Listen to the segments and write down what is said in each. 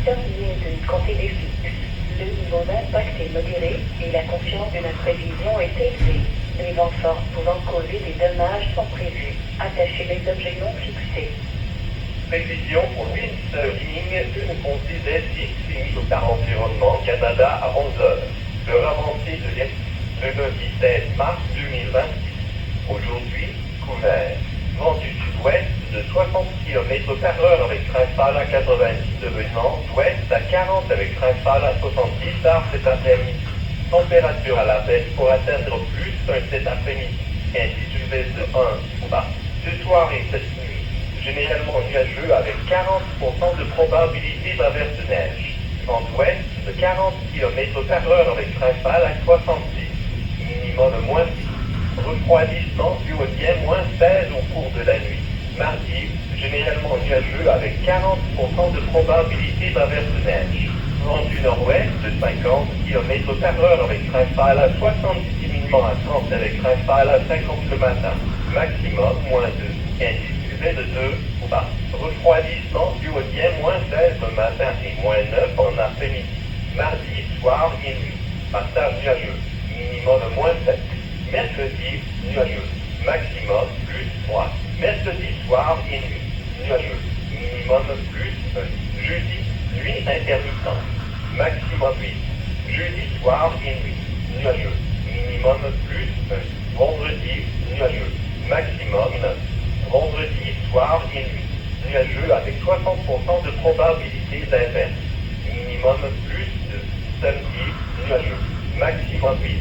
Terminé de compter les fixes. Le niveau d'impact est modéré et la confiance de la prévision est élevée. Les vents forts pouvant causer des dommages sont prévus. Attachez les objets non fixés. Prévision pour windsurfing, une comptée d'SX par environnement Canada à 11 heures. L'heure avancée de l'Est, le lundi 16 mars 2026. Aujourd'hui, couvert. Vent du sud-ouest de 60 km par heure avec rafale à 90 devenant ouest à 40 avec rafale à 70 tard cet après-midi. Température à la baisse pour atteindre plus cet après-midi. Indice UV de 1 bas. Ce soir et cette nuit, généralement nuageux avec 40% de probabilité d'averse de neige. Vent ouest de 40 km par heure avec rafale à 70. Minimum moins 6. Refroidissement du haut-diem moins 16 au cours de la nuit. Mardi, généralement nuageux avec 40% de probabilité d'averse de neige. Vent du nord-ouest de 50 km par heure avec rafale à 70 minimum à 30 avec rafale à 50 le matin. Maximum moins 2. Indice UV de 2 ou bas. Refroidissement du haut-diem moins 16 le matin et moins 9 en après-midi. Mardi, soir et nuit. Passage nuageux. Minimum moins 7. Mercredi, nuageux. Maximum plus 3. Mercredi soir et nuit. Nuageux. Minimum plus 1. Jeudi, nuit intermittente. Maximum 8. Jeudi soir et nuit. Nuageux. Minimum plus 1. Vendredi, nuageux. Maximum 9. Vendredi soir et nuit. Nuageux avec 60% de probabilité d'averse. Minimum plus 2. Samedi, nuageux. Maximum 8.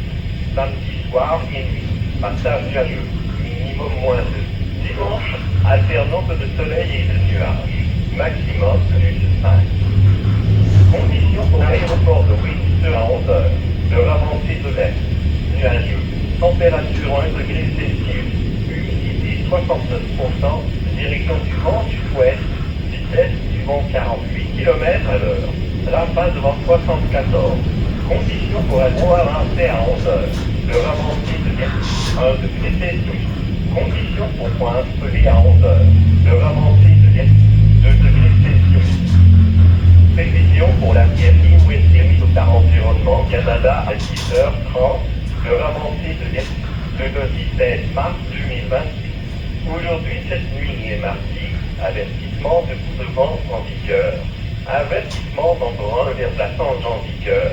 Samedi soir et nuit. Passage nuageux. Minimum moins 2. Dimanche, alternance de soleil et de nuages. Maximum plus 5. Conditions pour l'aéroport de Windsor à 11 heures. L'heure avancée de l'Est. Nuageux. Température 1 degré Celsius. Humidité 69%. Direction du vent sud-ouest. Vitesse du vent 48 km à l'heure. Rafale de vent 74. Conditions pour un vent avancé à 11 heures. L'heure avancée de l'Est. 1 degré Celsius. Conditions pour point appelé à 11 heures. L'heure avancée de l'Est. 2 degrés Celsius. Prévision pour la PFI West par environnement Canada à 10h30. L'heure avancée de l'Est. Le lundi 16 mars 2026. Aujourd'hui, cette nuit et mardi, avertissement de coups de vent en vigueur. Avertissement nombre 1 vers la tangente en vigueur.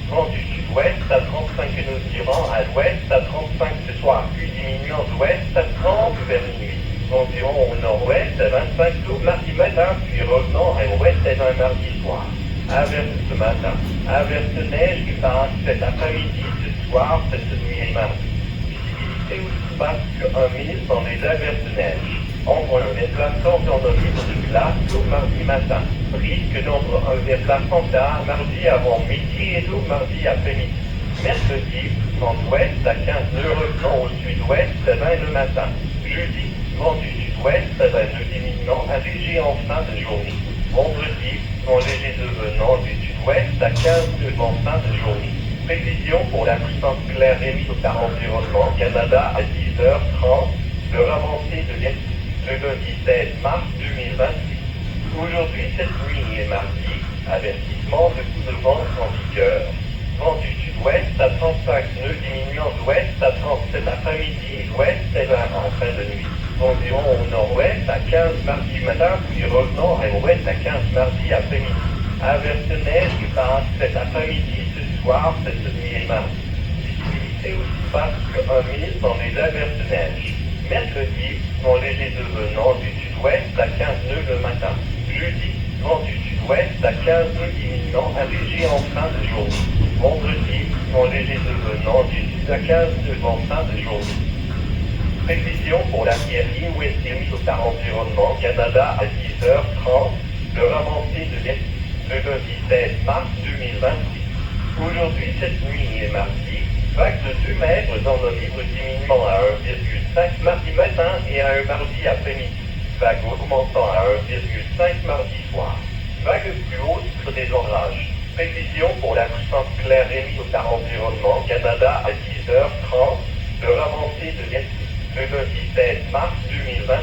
Vent du sud-ouest à 35 nœuds tirant à l'ouest à 35 ce soir, puis diminuant d'ouest à 30 vers minuit. Environ au nord-ouest à 25 tours mardi matin, puis revenant à l'ouest à un mardi soir. Averse ce matin. Averse de neige qui passe cet après-midi, ce soir, cette nuit et mardi. Visibilité aussi basse que 1 mille dans les averses de neige. Ombre un déplaçant dans le livre de glace au mardi matin. Risque d'ombre un déplaçant tard mardi avant midi et au mardi après-midi. Mercredi, vent ouest à 15 nœuds revenant au sud-ouest à 20 le matin. Jeudi, vent du sud-ouest à 20 nœuds diminuant à léger en fin de journée. Vendredi, vent léger devenant du sud-ouest à 15 nœuds en fin de journée. Prévision pour la puissance claire émise par environnement Canada à 10h30. L'heure avancée de l'Est. Le lundi 16 mars 2026. Aujourd'hui, cette nuit et mardi, avertissement de coups de vent en vigueur. Vent du sud-ouest à 35 nœuds diminuant d'ouest à 37 après-midi et ouest à 20 en fin de nuit. Environ au nord-ouest à 15 mardi matin, puis revenant à l'ouest à 15 mardi après-midi. Averse de neige qui passe cet après-midi, ce soir, cette nuit et mardi. Visibilité aussi basse que 1 mille dans les averses de neige. Mercredi, vent léger devenant du sud-ouest à 15 nœuds le matin. Jeudi, vent du sud-ouest à 15 nœuds diminuant à léger en fin de journée. Vendredi, vent léger devenant du sud à 15 nœuds en fin de journée. Prévision pour la PFI West par environnement Canada à 10h30. L'heure avancée de l'Est. Le lundi 16 mars 2026. Aujourd'hui, cette nuit et mardi, vague de 2 mètres dans le livre diminuant à 1,5 mardi matin et à 1 mardi après-midi. Vague augmentant à 1,5 mardi soir. Vague plus haute sur des orages. Prévision pour la puissance claire émise par environnement Canada à 10h30. L'heure avancée de l'Est. Le lundi 16 mars 2026.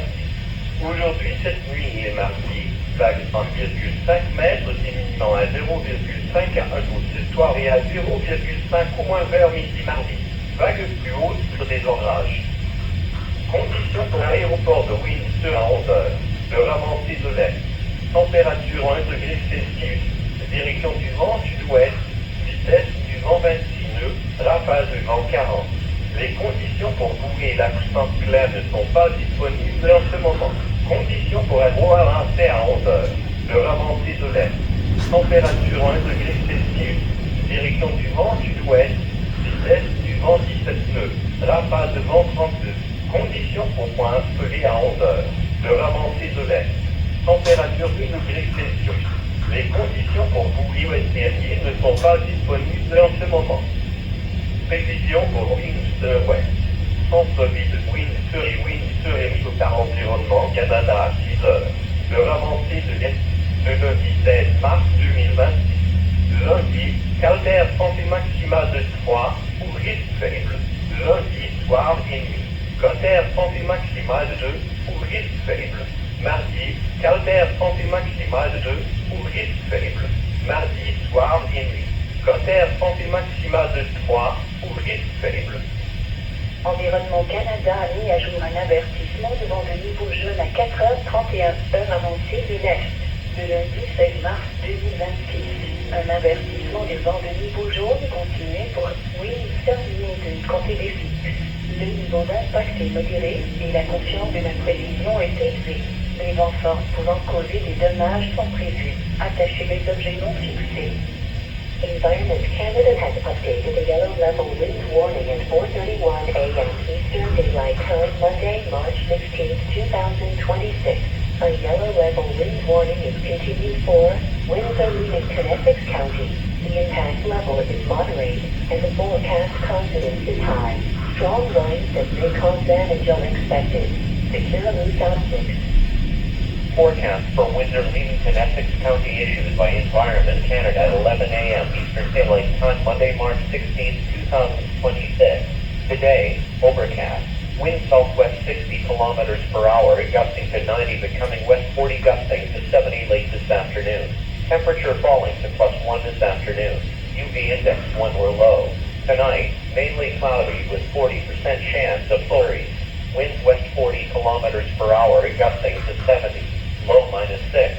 Aujourd'hui, cette nuit et mardi, vague 1,5 mètres diminuant descend à 0,5 à 1 au soir et à 0,5 au moins vers midi mardi. Vague plus haute sur des orages. Conditions pour l'aéroport de Windsor à 11 heures. Heure avancée de l'Est. Température 1 degré Celsius. Direction du vent sud-ouest. Vitesse du vent 26 nœuds. Rafale de vent 40. Les conditions pour bouger la puissance claire ne sont pas disponibles en ce moment. Conditions pour avoir lancé à 11 heures. Heure avancée de l'Est. Température 1 degré Celsius. Direction du vent sud-ouest. Vitesse du vent 17 nœuds. Rafale de vent 32. Conditions pour point appelé à 11 heures. Heure avancée de l'Est. Température 1 degré Celsius. Les conditions pour bouger ouest-terrier ne sont pas disponibles en ce moment. Prévision pour Windsor Ouest. Centre-ville de Windsor et Windsor est mis par Environnement Canada à 6 heures. Heure avancée de l'Est. Le lundi 16 mars 2026. Lundi, calvaire santé maximale de 3 ou risque faible. Lundi, soir et nuit. Calvaire santé maximale de 2 ou risque faible. Mardi, calvaire santé maximale de 2 ou risque faible. Mardi, soir et nuit. Calvaire santé maximale de 3 ou risque faible. Environnement Canada a mis à jour un avertissement de vent de niveau jaune à 4h31, heure avancée de l'Est. Le lundi 16 mars 2026. Un avertissement de vent de niveau jaune continue pour Windsor Newton, comté d'Essex. Le niveau d'impact est modéré et la confiance de la prévision est élevée. Les vents forts pouvant causer des dommages sont prévus. Attachez les objets non fixés. Environment Canada has updated the yellow level wind warning at 4:31 a.m. Eastern Daylight Time, Monday, March 16, 2026. A yellow level wind warning is continued for Windsor Newton, Essex County. The impact level is moderate, and the forecast confidence is high. Strong winds that may cause damage are expected. Secure loose objects. Forecast for Windsor, Leamington, Essex County issued by Environment Canada at 11 a.m. Eastern Daylight Time, Monday, March 16, 2026. Today, overcast. Wind southwest 60 kilometers per hour, gusting to 90, becoming west 40, gusting to 70 late this afternoon. Temperature falling to +1 this afternoon. UV index 1 or low. Tonight, mainly cloudy with 40% chance of flurries. Winds west 40 kilometers per hour, gusting to 70. Low -6.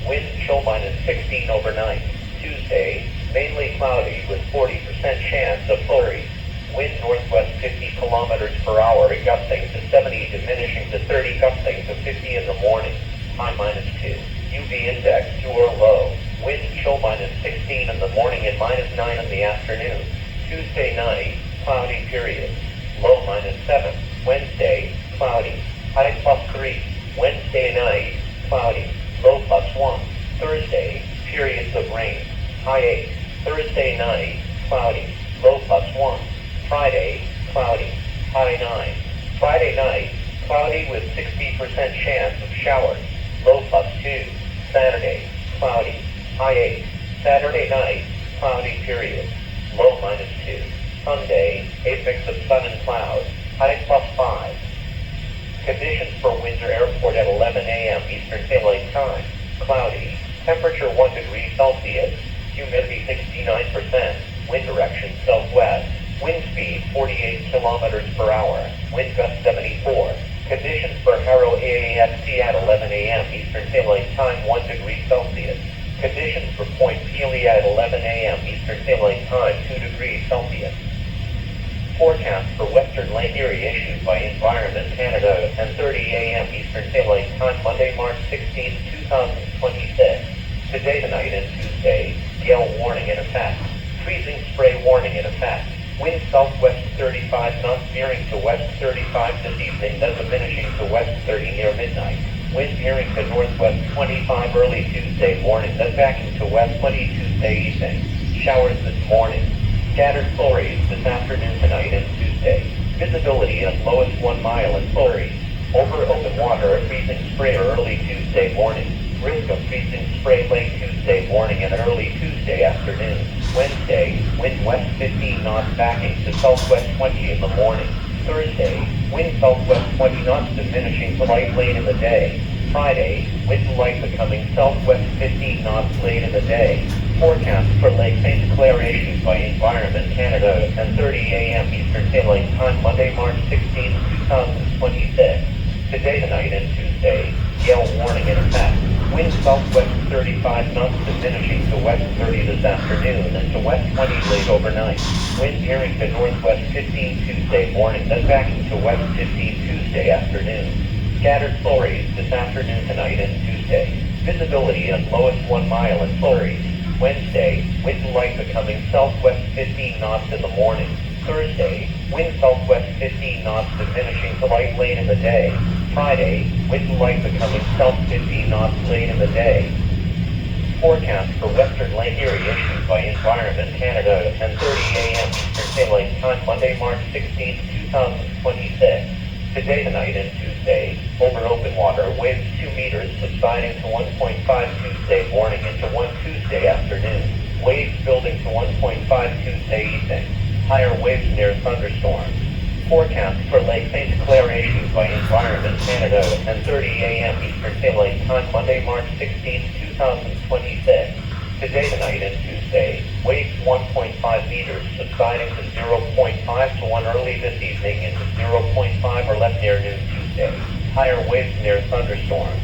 Wind chill -16 overnight. Tuesday, mainly cloudy with 40% chance of flurries. Wind northwest 50 kilometers per hour, gusting to 70, diminishing to 30, gusting to 50 in the morning. High -2. UV index 2 or low. Wind chill -16 in the morning and -9 in the afternoon. Tuesday night, cloudy period. Low -7. Wednesday, cloudy. High +3. Wednesday night, cloudy. Low +1. Thursday, periods of rain. High 8. Thursday night, cloudy. Low +1. Friday, cloudy. High 9. Friday night, cloudy with 60% chance of showers. Low +2. Saturday, cloudy. High 8. Saturday night, cloudy period. Low -2. Sunday, a mix of sun and clouds. High +5. Conditions for Windsor Airport at 11 a.m. Eastern Daylight Time. Cloudy. Temperature 1 degree Celsius. Humidity 69%. Wind direction southwest. Wind speed 48 kilometers per hour. Wind gust 74. Conditions for Harrow AAFC at 11 a.m. Eastern Daylight Time 1 degree Celsius. Conditions for Point Pelee at 11 a.m. Eastern Daylight Time 2 degrees Celsius. Forecast for Western Lake Erie issued by Environment Canada at 10:30 a.m. Eastern Daylight Time, Monday, March 16, 2026. Today, tonight, and Tuesday, gale warning in effect. Freezing spray warning in effect. Wind southwest 35 knots veering to west 35 this evening, then diminishing to west 30 near midnight. Wind veering to northwest 25 early Tuesday morning, then backing to west 20 Tuesday evening. Showers this morning. Scattered flurries this afternoon, tonight, and Tuesday. Visibility at lowest 1 mile in flurries. Over open water, freezing spray early Tuesday morning. Risk of freezing spray late Tuesday morning and early Tuesday afternoon. Wednesday, wind west 15 knots backing to southwest 20 in the morning. Thursday, wind southwest 20 knots diminishing to light late in the day. Friday, Wind light becoming southwest 15 knots late in the day. Forecast for Lake St. Clair issued by Environment Canada at 10:30 a.m. Eastern Daylight Time, Monday, March 16, 2026. Today, tonight, and Tuesday, gale warning in effect. Wind southwest 35 knots diminishing to west 30 this afternoon and to west 20 late overnight. Wind veering to northwest 15 Tuesday morning, then backing to west 15 Tuesday afternoon. Scattered flurries this afternoon, tonight, and Tuesday. Visibility at lowest 1 mile in flurries. Wednesday, wind light becoming southwest 15 knots in the morning. Thursday, wind southwest 15 knots diminishing to light late in the day. Friday, wind light becoming south 15 knots late in the day. Forecast for Western Lake Erie issued by Environment Canada at 10:30 a.m. Eastern Daylight Time, Monday, March 16, 2026. Today, tonight, and Tuesday, over open water, waves 2 meters subsiding to 1.5 Tuesday morning into 1 Tuesday afternoon. Waves building to 1.5 Tuesday evening. Higher waves near thunderstorms. Forecast for Lake St. Clair issued by Environment Canada at 10:30 a.m. Eastern Daylight Time, Monday, March 16, 2026. Today, tonight, and Tuesday, waves 1.5 meters subsiding to 0.5 to 1 early this evening into 0.5 or less near noon Tuesday. Higher waves near thunderstorms.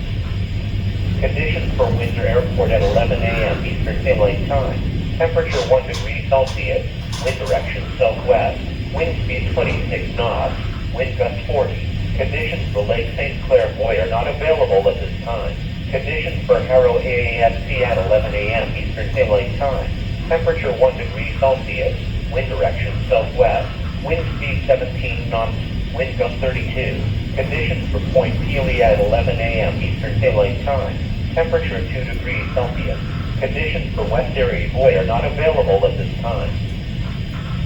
Conditions for Windsor Airport at 11 a.m. Eastern Daylight Time. Temperature 1 degree Celsius. Wind direction southwest. Wind speed 26 knots. Wind gust 40. Conditions for Lake St. Clair buoy are not available at this time. Conditions for Harrow AAFC at 11 a.m. Eastern Daylight Time. Temperature 1 degree Celsius. Wind direction southwest. Wind speed 17 knots. Wind gust 32. Conditions for Point Pelee at 11 a.m. Eastern Daylight Time. Temperature 2 degrees Celsius. Conditions for West Erie buoy are not available at this time.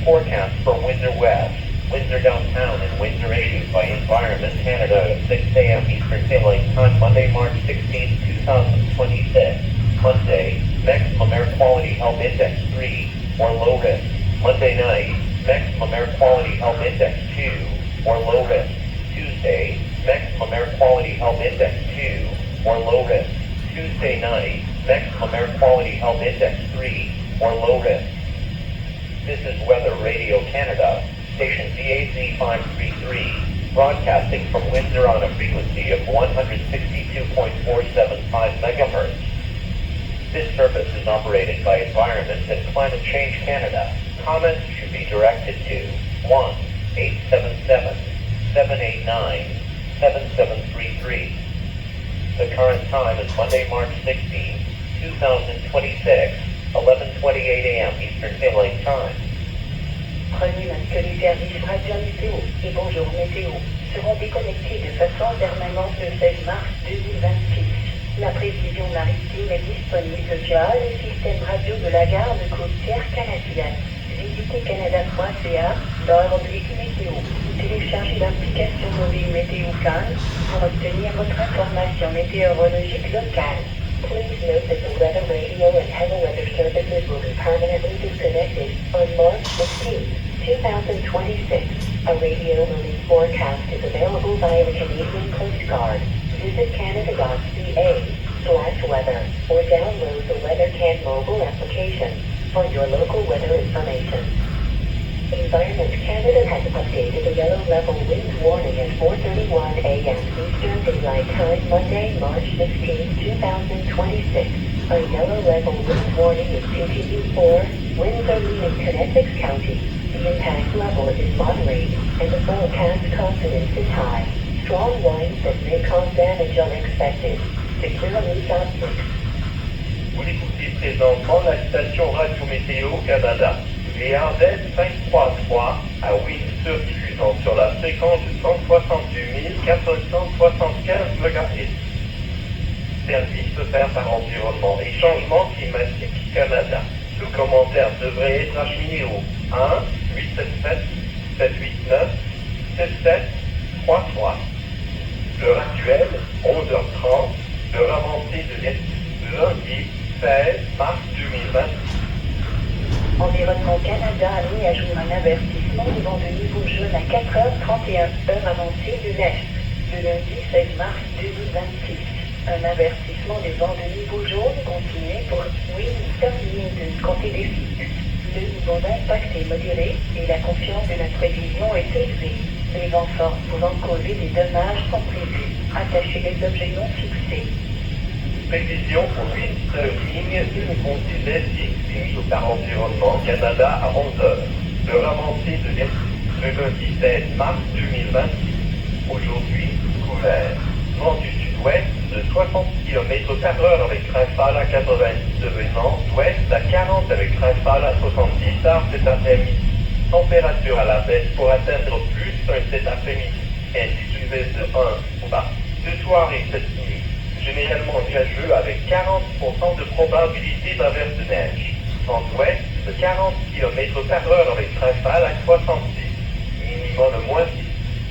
Forecast for Windsor West. Windsor Downtown and Windsor issued by Environment Canada at 6 a.m. Eastern Daylight Time, Monday, March 16, 2026. Monday, maximum air quality health index 3, or low risk. Monday night, maximum air quality health index 2, or low risk. Tuesday, maximum air quality health index 2, or low risk. Tuesday night, maximum air quality health index 3, or low risk. This is Weather Radio Canada, station VAZ 533, broadcasting from Windsor on a frequency of 162.475 megahertz. This service is operated by Environment and Climate Change Canada. Comments should be directed to 1-877-789-7733. The current time is Monday, March 16, 2026, 11:28 a.m. Eastern Daylight Time. Prenez note que les services Radio Météo et Bonjour Météo seront déconnectés de façon permanente le 16 mars 2026. La prévision maritime est disponible via le système radio de la garde côtière canadienne. Visitez canada.ca/météo ou téléchargez l'application mobile Météocan pour obtenir votre information météorologique locale. Please note that the weather radio and heavy weather services will be permanently disconnected on March 16, 2026. A radio release forecast is available via the Canadian Coast Guard. Visit canada.ca/weather or download the WeatherCan mobile application for your local weather information. Environment Canada has updated the yellow level wind warning at 4:31 a.m. Eastern Daylight Time, Monday, March 16, 2026. A yellow level wind warning is continued for winds are leaving Connecticut County. The impact level is moderate and the forecast confidence is high. Strong winds that may cause damage unexpected. Secure loose objects. Vous l'écoutez présentement la station Radio Météo Canada. VRZ 533 à Windsor, diffusant sur la fréquence de 168 475 MHz. Service offert par Environnement et Changement Climatique Canada. Tout commentaire devrait être acheminé au 1-877-789-7733. L'heure actuelle, 11h30, l'heure avancée de l'Est, lundi 16 mars 2026. Environnement Canada a mis à jour un avertissement devant de niveau jaune à 4h31, heure avancée de l'Est, le lundi 16 mars 2026. Un avertissement des vents de niveau jaune continue pour Wind Terminated. Comptez des sites. Le niveau d'impact est modéré et la confiance de notre prévision est élevée. Les vents forts pouvant causer des dommages sont prévus. Attachez les objets non fixés. Prévision pour Windsurfing, une considère limite par environnement Canada à 11 heures. Le avancée de l'Est le lundi 16 mars 2026. Aujourd'hui, couvert. Vent du sud-ouest de 60 km/h avec rafale à 90 devenant ouest à 40 avec rafale à 70 tard cet après-midi. Température à la baisse pour atteindre plus cet après-midi. Ainsi une baisse de 1 au bas. Ce soir et cette nuit, généralement nuageux avec 40% de probabilité d'averse de neige. Vent ouest de 40 km/h avec rafale à 70. Minimum moins 6.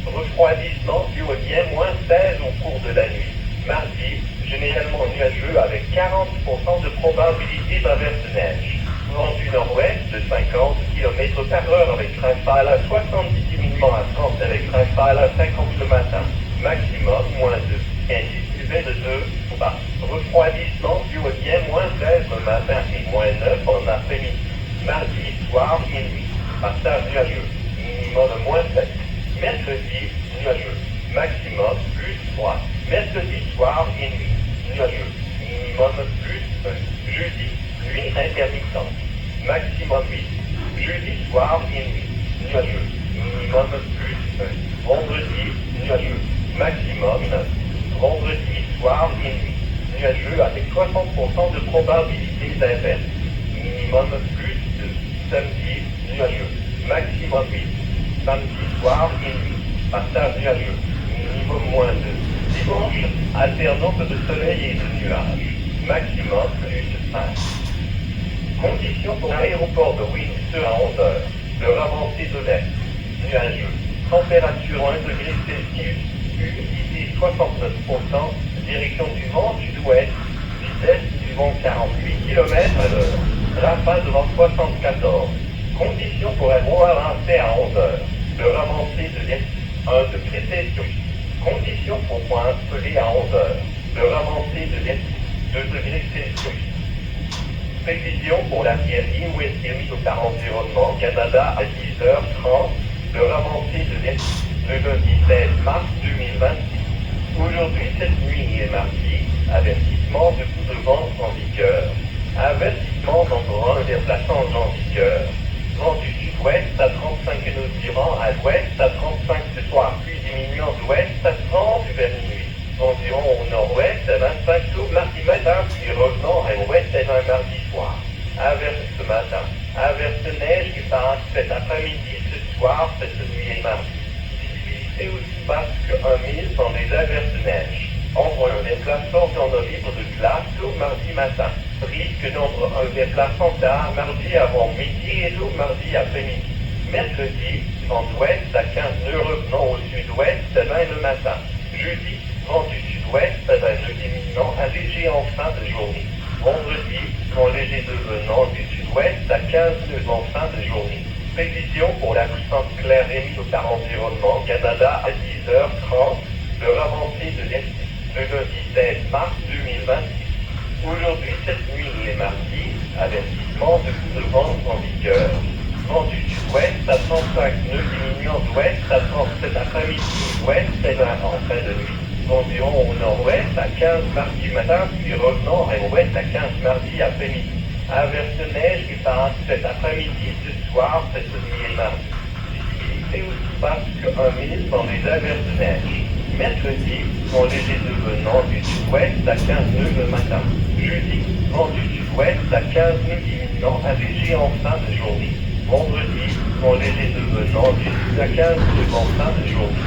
Refroidissement dû au bien moins 16 au cours de la nuit. Mardi, généralement nuageux avec 40% de probabilité d'averse de neige. Vent du nord-ouest de 50 km/h avec rafale à 70 diminuant à 30 avec rafale à 50 le matin. Maximum moins 2. Indice UV de 2 au bas. Refroidissement dû au bien moins 16 le matin et moins 9 en après-midi. Mardi, soir et nuit. Passage nuageux. Minimum moins 7. Mercredi, nuageux. Maximum plus 3. Mercredi soir et nuit. Nuageux. Minimum plus 1. Jeudi, nuit intermittente. Maximum 8. Jeudi soir et nuit. Nuageux. Minimum plus 1. Vendredi, nuageux. Maximum 9. Vendredi soir et nuit. Nuageux avec 60% de probabilité d'averse. Minimum plus 2. Samedi, nuageux. Maximum 8. Samedi soir et nuit. Passage nuageux. Minimum moins 2. Dimanche, alternance de soleil et de nuages. Maximum plus 5. Conditions pour l'aéroport de Windsor à 11 heures. L'heure avancée de l'Est. Nuageux. Température 1 degré Celsius. Humidité 69%. Direction du vent sud-ouest. Vitesse du vent 48 km à l'heure. Rafale de vent 74. Conditions pour un vent avancé à 11 heures. L'heure avancée de l'Est. 1 degré Celsius. Conditions pour point appelé à 11 heures. L'heure avancée de l'Est. 2 degrés Celsius. Prévision pour la PRI Ouest par environnement Canada à 10h30. L'heure avancée de l'Est. Le lundi 16 mars 2026. Aujourd'hui, cette nuit et mardi, avertissement de coup de vent en vigueur. Avertissement d'endroit vers la change en vigueur. Vent du sud-ouest à 35 nœuds durant à l'ouest à 35 ce soir, puis diminuant d'ouest à 30 vers minuit. Environ au nord-ouest à 25 tours mardi matin, puis revenant à l'ouest à 20 mardi soir. Averse ce matin. Averse de neige qui passe cet après-midi, ce soir, cette nuit et mardi. Visibilité aussi basse que 1000 dans les averses de neige. Ombre un déplacement dans le libre de glace tôt mardi matin. Risque d'ombre un déplacement tard mardi avant midi et tôt mardi après-midi. Mercredi, vent ouest à 15 nœuds revenant au sud-ouest à 20 le matin. Jeudi, vent du sud-ouest à 20 nœuds diminuant à léger en fin de journée. Vendredi, vent léger devenant du sud-ouest à 15 nœuds en fin de journée. Prévision pour la puissance claire émise par environnement Canada à 10h30. L'heure avancée de l'Est. Le lundi 16 mars 2026. Aujourd'hui, cette nuit et mardi, avertissement de coup de vent en vigueur. Vent du sud-ouest à 35 nœuds diminuant d'ouest à 30 cet après-midi, ouest et 20 en fin de nuit. Environ au nord-ouest à 15 mardi matin, puis revenant à l'ouest à 15 mardi après-midi. Averse de neige qui passe cet après-midi, ce soir, cette nuit et mardi. Visibilité aussi basse que 1000 dans les averses de neige. Mercredi, vent léger devenant du sud-ouest à 15 nœuds le matin. Jeudi, vent du sud-ouest à 15 nœuds diminuant à léger en fin de journée. Vendredi, vent léger devenant du sud à 15 nœuds en fin de journée.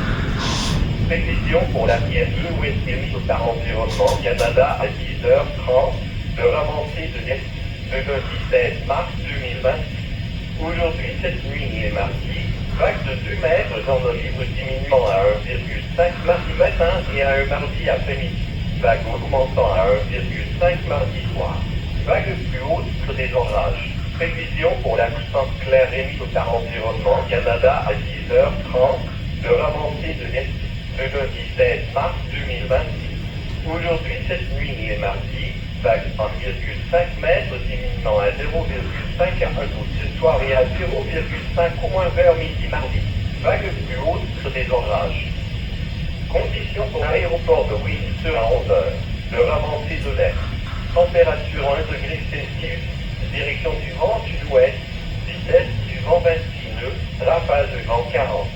Prévision pour la PRI Ouest par environnement Canada à 10h30. L'heure avancée de l'Est. Le lundi 16 mars 2026. Aujourd'hui, cette nuit et mardi, vague de 2 mètres dans le libre diminuant à 1,5 mardi matin et à 1 mardi après-midi. Vague augmentant à 1,5 mardi soir. Vague plus haute que des orages. Prévision pour la puissance claire émise par environnement Canada à 10h30. L'heure avancée de l'Est. Le lundi 16 mars 2026. Aujourd'hui, cette nuit et mardi, vague de 1,5 mètres, diminuant à 0,5 à 1 août ce soir et à 0,5 au moins vers midi mardi. Vague plus haute sur des orages. Conditions pour l'aéroport de Windsor à 11 heures. L'heure avancée de l'Est. Température 1 degré Celsius. Direction du vent sud-ouest. Vitesse du vent 26 nœuds. Rafale de vent 40.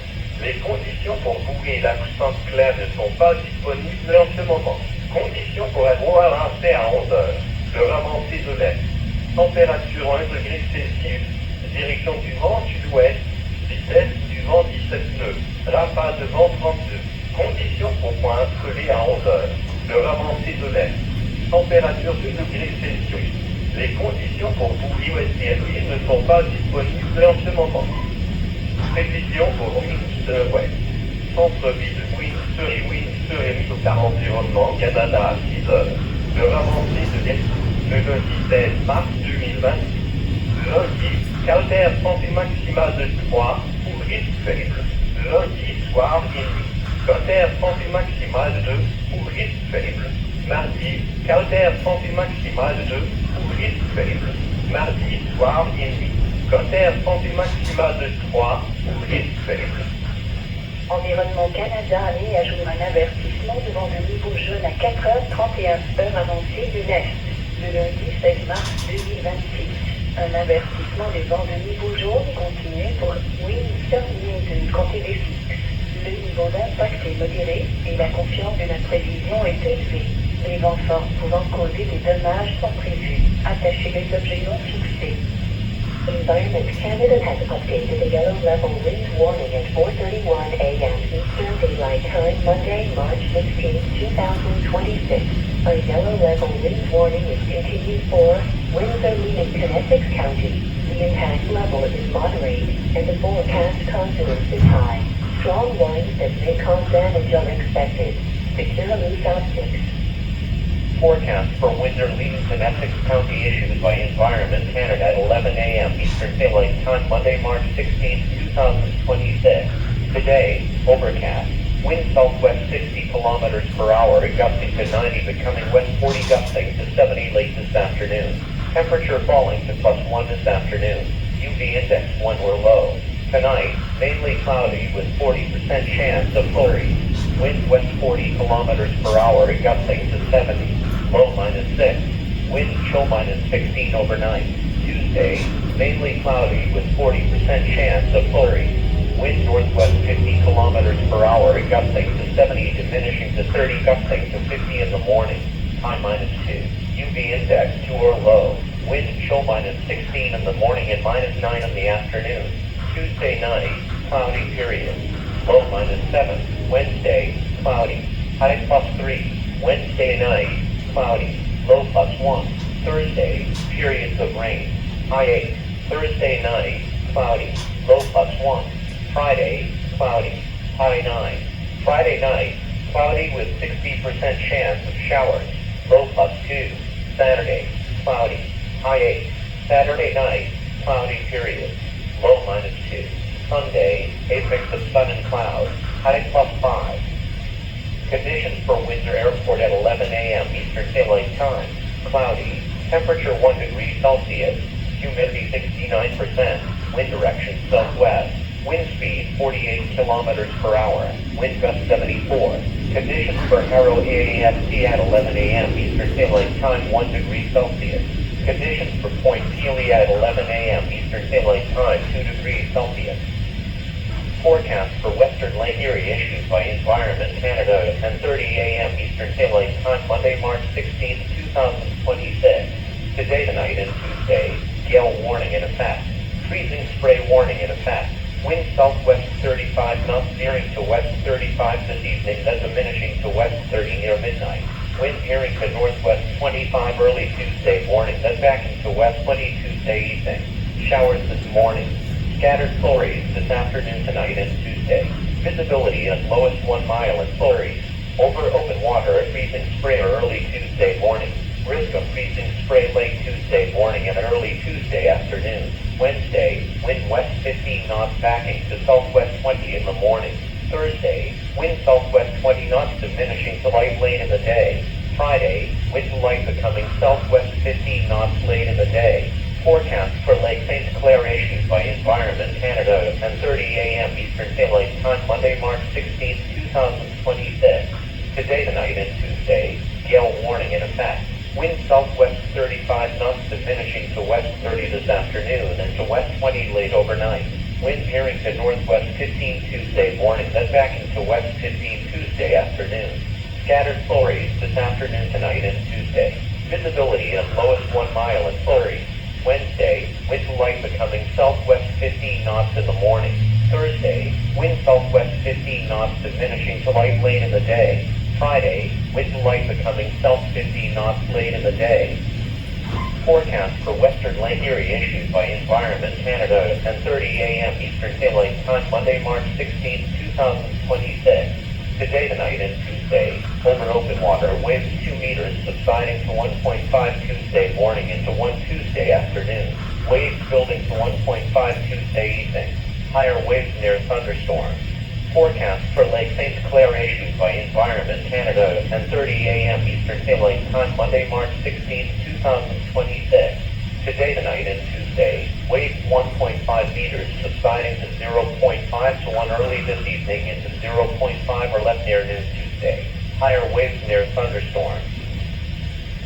Les conditions pour bouger la puissance claire ne sont pas disponibles en ce moment. Conditions pour avoir lancé à 11 heures. L'heure avancée de l'Est. Température 1 degré Celsius. Direction du vent sud-ouest. Vitesse du vent 17 nœuds. Rafale de vent 32. Conditions pour point collé à 11 heures. L'heure avancée de l'Est. Température 2 degrés Celsius. Les conditions pour bouger ouest-est ne sont pas disponibles en ce moment. Prévision pour Windsor West. Centre-ville de Windsor et Windsor est mis par Environnement Canada à 6 heures. L'heure avancée de l'Est. Le lundi 16 mars 2026. Lundi, calvaire santé maximale de 3 pour risque faible. Lundi, soir et nuit. Calvaire santé maximale de 2 pour risque faible. Mardi, calvaire santé maximale de 2 pour risque faible. Mardi, soir et nuit. Calvaire santé maximale de 3 pour risque faible. Environnement Canada a mis à jour un avertissement devant le niveau jaune à 4h31 heure avancée de l'Est, le lundi 16 mars 2026. Un avertissement des vents de niveau jaune continue pour Windsor Newton, comptez les fixes. Le niveau d'impact est modéré et la confiance de la prévision est élevée. Les vents forts pouvant causer des dommages sont prévus. Attachez les objets non fixés. Environment Canada has updated the yellow level wind warning at 4:31 a.m. Eastern Daylight Time, Monday, March 16, 2026. A yellow level wind warning is continued for Windsor, Leading Essex County. The impact level is moderate, and the forecast confidence is high. Strong winds that may cause damage are expected. Secure loose optics. Forecast for Windsor, Leamington, Essex County issued by Environment Canada at 11 a.m. Eastern Daylight Time, Monday, March 16, 2026. Today, overcast. Wind southwest 60 kilometers per hour, gusting to 90, becoming west 40, gusting to 70 late this afternoon. Temperature falling to +1 this afternoon. UV index 1 or low. Tonight, mainly cloudy with 40% chance of flurries. Wind west 40 kilometers per hour, gusting to 70. Low -6. Wind chill -16 overnight. Tuesday, mainly cloudy with 40% chance of flurries. Wind northwest 50 kilometers per hour, gusting to 70, diminishing to 30, gusting to 50 in the morning. Time -2. UV index 2 or low. Wind chill -16 in the morning and -9 in the afternoon. Tuesday night, cloudy period. Low -7. Wednesday, cloudy. High +3. Wednesday night, cloudy. Low +1. Thursday, periods of rain. High 8. Thursday night, cloudy. Low +1. Friday, cloudy. High 9. Friday night, cloudy with 60% chance of showers. Low +2. Saturday, cloudy. High 8. Saturday night, cloudy period. Low -2. Sunday, a mix of sun and clouds. High +5. Conditions for Windsor Airport at 11 a.m. Eastern Daylight Time. Cloudy. Temperature 1 degree Celsius. Humidity 69%. Wind direction southwest. Wind speed 48 kilometers per hour. Wind gust 74. Conditions for Harrow AAFC at 11 a.m. Eastern Daylight Time 1 degree Celsius. Conditions for Point Pelee at 11 a.m. Eastern Daylight Time 2 degrees Celsius. Forecast for Western Lake Erie issued by Environment Canada at 10:30 a.m. Eastern Daylight Time, Monday, March 16, 2026. Today, tonight, and Tuesday, gale warning in effect. Freezing spray warning in effect. Wind southwest 35 knots veering to west 35 this evening, then diminishing to west 30 near midnight. Wind veering to northwest 25 early Tuesday morning, then back into west 20 Tuesday evening. Showers this morning. Scattered flurries this afternoon, tonight, and Tuesday. Visibility as low as 1 mile in flurries. Over open water at freezing spray or early Tuesday morning. Risk of freezing spray late Tuesday morning and early Tuesday afternoon. Wednesday, wind west 15 knots backing to southwest 20 in the morning. Thursday, wind southwest 20 knots diminishing to light late in the day. Friday, wind light becoming southwest 15 knots late in the day. Forecast for Lake St. Clair issued by Environment Canada at 10:30 a.m. Eastern Daylight Time, Monday, March 16, 2026. Today, tonight, and Tuesday, gale warning in effect. Wind southwest 35 knots diminishing to west 30 this afternoon and to west 20 late overnight. Wind veering to northwest 15 Tuesday morning, then back into west 15 Tuesday afternoon. Scattered flurries this afternoon, tonight, and Tuesday. Visibility at lowest 1 mile in flurries. Wednesday, wind light becoming southwest 15 knots in the morning. Thursday, wind southwest 15 knots diminishing to light late in the day. Friday, wind light becoming south 15 knots late in the day. Forecast for Western Lake Erie issued by Environment Canada at 10:30 a.m. Eastern Daylight Time, Monday, March 16, 2026. Today, tonight, and Tuesday, over open water, waves 2 meters subsiding to 1.5 Tuesday morning into 1 Tuesday afternoon. Waves building to 1.5 Tuesday evening. Higher waves near thunderstorms. Forecast for Lake St. Clair issued by Environment Canada at 10:30 a.m. Eastern Daylight Time, Monday, March 16, 2026. Today, tonight, and Tuesday, waves 1.5 meters subsiding to 0.5 to 1 early this evening into 0.5 or less near noon Tuesday. Higher waves near thunderstorms.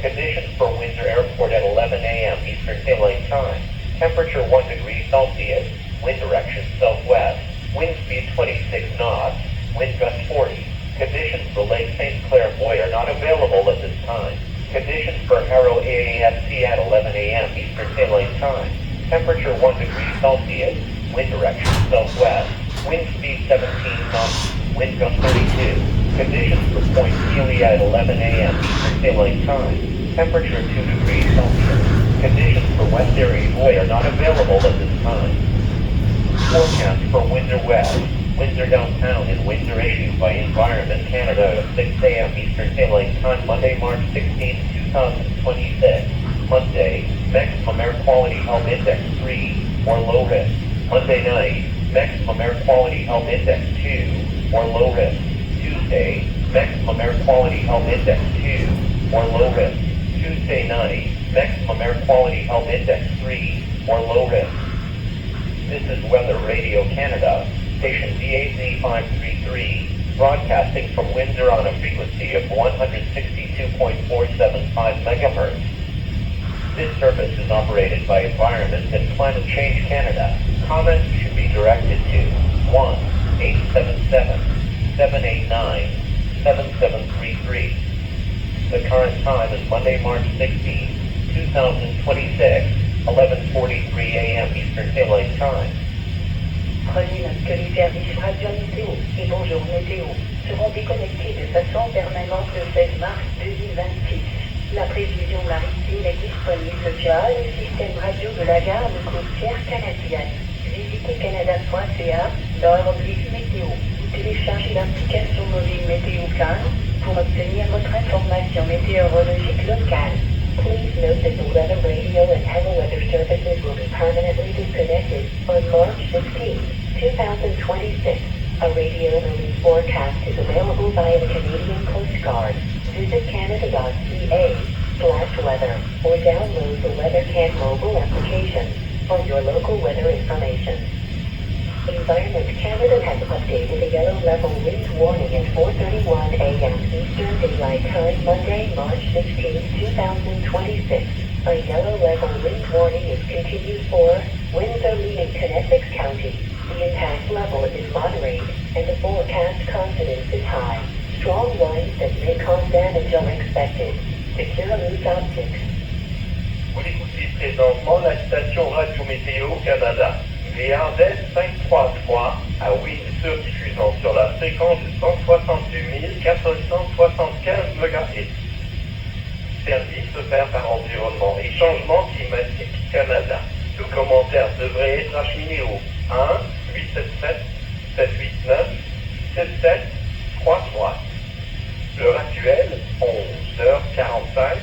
Conditions for Windsor Airport at 11 a.m. Eastern Daylight Time. Temperature 1 degree Celsius. Wind direction southwest. Wind speed 26 knots. Wind gust 40. Conditions for Lake St. Clair buoy are not available at this time. Conditions for Harrow AAFC at 11 a.m. Eastern Daylight Time. Temperature 1 degree Celsius. Wind direction southwest. Wind speed 17 knots. Wind gust 32. Conditions for Point Celia at 11 a.m. Eastern Daylight Time. Temperature 2 degrees Celsius. Conditions for West Erie buoy are not available at this time. Forecast for Windsor West. Windsor Downtown and Windsor issued by Environment Canada at 6 a.m. Eastern Daylight Time, Monday, March 16, 2026. Monday, maximum air quality health index 3 or low risk. Monday night, maximum air quality health index 2 or low risk. Tuesday, maximum air quality health index 2 or low risk. Tuesday night, maximum air quality health index 3 or low risk. This is Weather Radio Canada, station DAZ 533, broadcasting from Windsor on a frequency of 162.475 MHz. This service is operated by Environment and Climate Change Canada. Comments should be directed to 1-877-789-7733. The current time is Monday, March 16, 2026. 11:43 a.m. Eastern Daylight Time. Prenez note que les services Radio Météo et Bonjour Météo seront déconnectés de façon permanente le 16 mars 2026. La prévision maritime est disponible via le système radio de la garde côtière canadienne. Visitez canada.ca /météo ou téléchargez l'application mobile Météo Plan pour obtenir votre information météorologique locale. Please note that the weather radio and heavy weather services will be permanently disconnected on March 16, 2026. A radio release forecast is available via the Canadian Coast Guard. Visit canada.ca/weather or download the WeatherCan mobile application for your local weather information. Environment Canada has updated the yellow level wind warning at 4:31 a.m. Eastern Daylight Time, Monday, March 16, 2026. A yellow level wind warning is continued for Windsor leading Essex County. The impact level is moderate and the forecast confidence is high. Strong winds that may cause damage are expected. Secure loose optics. Vous écoutez présentement la station Radio Météo Canada. VRZ 533 à Windsor, diffusant sur la fréquence de 168 475 MHz. Service offert par Environnement et Changement Climatique Canada. Tout commentaire devrait être acheminé au 1-877-789-7733. L'heure actuelle, 11h45.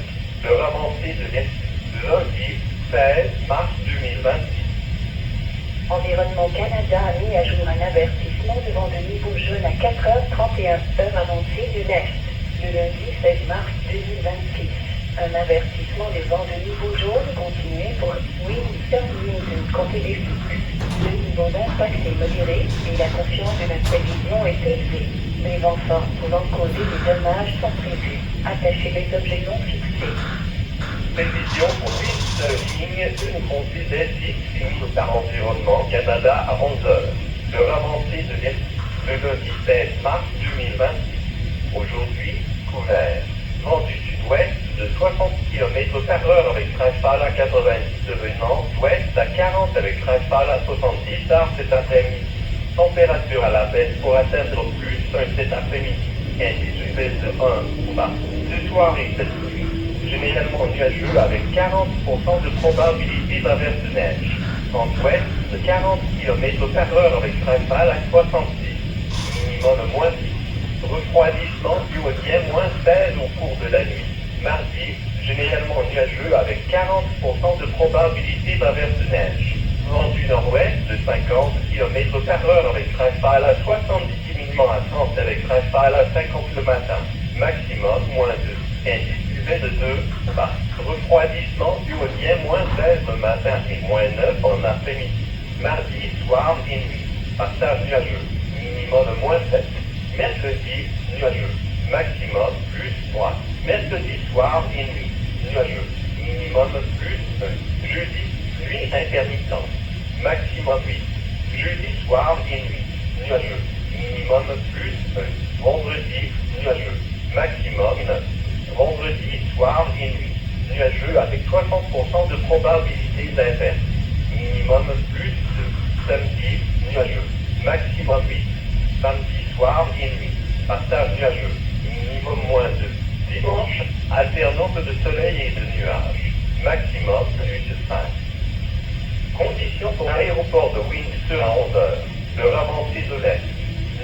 L'heure avancée de lundi 16 mars 2026. Environnement Canada a mis à jour un avertissement de vent de niveau jaune à 4h31, heure avancée de l'Est. du lundi 16 mars 2026. Un avertissement des vents de niveau jaune continue pour Windsor Newton. Comptez les flux. Le niveau d'impact est modéré et la confiance de la prévision est élevée. Les vents forts pouvant causer des dommages sont prévus. Attachez les objets non fixés. Prévision pour Windsor ligne une conduite S6 par environnement Canada à 11 heures. Le avancée de l'Est le lundi 16 mars 2026. Aujourd'hui, couvert. Vent du sud-ouest de 60 km/h avec rafale à 90 devenant ouest à 40 avec rafale à 70 tard cet après-midi. Température à la baisse pour atteindre plus cet après-midi. Indice baisse de 1 ou bas. Ce soir et cette nuit, généralement nuageux avec 40% de probabilité d'averse de neige. Vent ouest de 40 km/h avec rafale à 66. Minimum moins 6. Refroidissement iodien moins 16 au cours de la nuit. Mardi, généralement nuageux avec 40% de probabilité d'averse de neige. Vent du nord-ouest de 50 km/h avec rafale à 70 minimum à 30 avec rafale à 50 le matin. Maximum moins 2. Indice UV de 2 bas. Refroidissement iodien moins 16 le matin et moins 9 en après-midi. Mardi, soir et nuit. Passage nuageux. Minimum moins 7. Mercredi, nuageux. Maximum plus 3. Mercredi soir et nuit. Nuageux. Minimum plus 1. Jeudi, nuit intermittente. Maximum 8. Jeudi soir et nuit. Nuageux. Minimum plus 1. Vendredi, nuageux. Maximum 9. Vendredi soir et nuit. Nuageux avec 60% de probabilité d'averse. Minimum plus 2. Samedi, nuageux. Maximum 8. Samedi soir et nuit. Passage nuageux. Minimum moins 2. Dimanche, alternance de soleil et de nuages. Maximum plus 5. Conditions pour l'aéroport de Windsor à 11 heures. L'heure avancée de l'Est.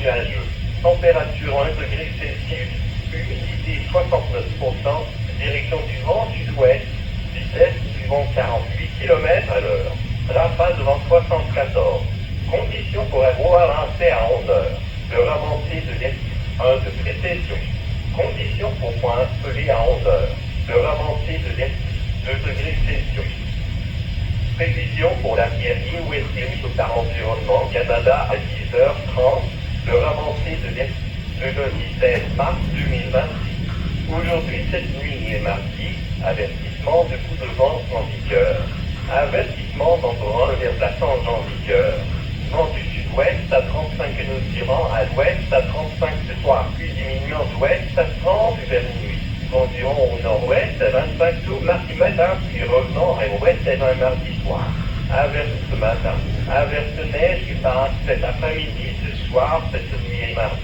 Nuageux. Température 1 degré Celsius. Humidité 69%. Direction du vent sud-ouest. Vitesse du vent 48 km à l'heure. Rafale de vent 74. Conditions pour aéroporter à 11 heures. L'heure avancée de l'Est. 1 degré Celsius. Conditions pour point appelé à 11 heures. L'heure avancée de l'Est. 2 degrés Celsius. Prévision pour l'arrière-ligne ouest par environnement Canada à 10h30. L'heure avancée de l'Est. Le lundi 16 mars 2026. Aujourd'hui, cette nuit et mardi, avertissement de coups de vent en vigueur. Avertissement d'endroit vers la tangente en vigueur. Vent du sud-ouest à 35 nœuds tirant à l'ouest à 35 ce soir, puis diminuant d'ouest à 30 vers minuit. Environ au nord-ouest à 25 tours mardi matin, puis revenant à l'ouest à 20 mardi soir. Averse ce matin. Averse de neige qui passe cet après-midi, ce soir, cette nuit et mardi.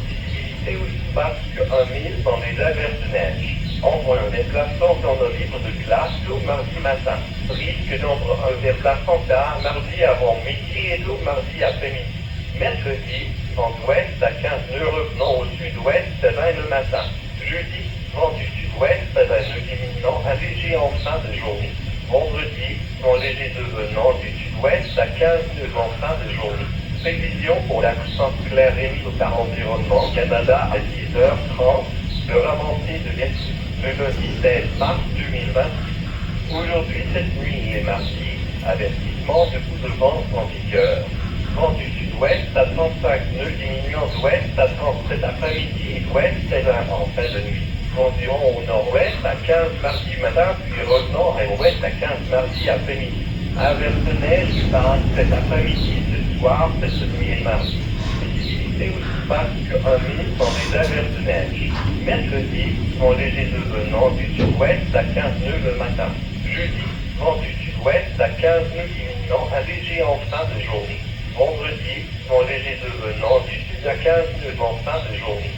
Visibilité aussi basse que 1000 dans les averses de neige. Envoie un déplacement dans le livre de glace tôt mardi matin. Risque d'ombre un déplacement tard mardi avant midi et tôt mardi après-midi. Mercredi, vent ouest à 15 nœuds revenant au sud-ouest à 20 le matin. Jeudi, vent du sud-ouest à 20 nœuds diminuant à léger en fin de journée. Vendredi, vent léger devenant du sud-ouest à 15 nœuds en fin de journée. Prévision pour la puissance claire émise par environnement Canada à 10h30. L'heure avancée de l'Est. Le lundi 16 mars 2026. Aujourd'hui, cette nuit et mardi, avertissement de coups de vent en vigueur. Vent du sud-ouest à 35 nœuds diminuant d'ouest à 30 cet après-midi et ouest à 20 en fin de nuit. Environ au nord-ouest à 15 mardi matin, puis revenant à l'ouest à 15 mardi après-midi. Averse de neige qui passe cet après-midi, ce soir, cette nuit et mardi. Visibilité aussi basse que 1000 dans les averses de neige. Mercredi, vent léger devenant du sud-ouest à 15 nœuds le matin. Jeudi, vent du sud-ouest à 15 nœuds diminuant à léger en fin de journée. Vendredi, vent léger devenant du sud à 15 nœuds en fin de journée.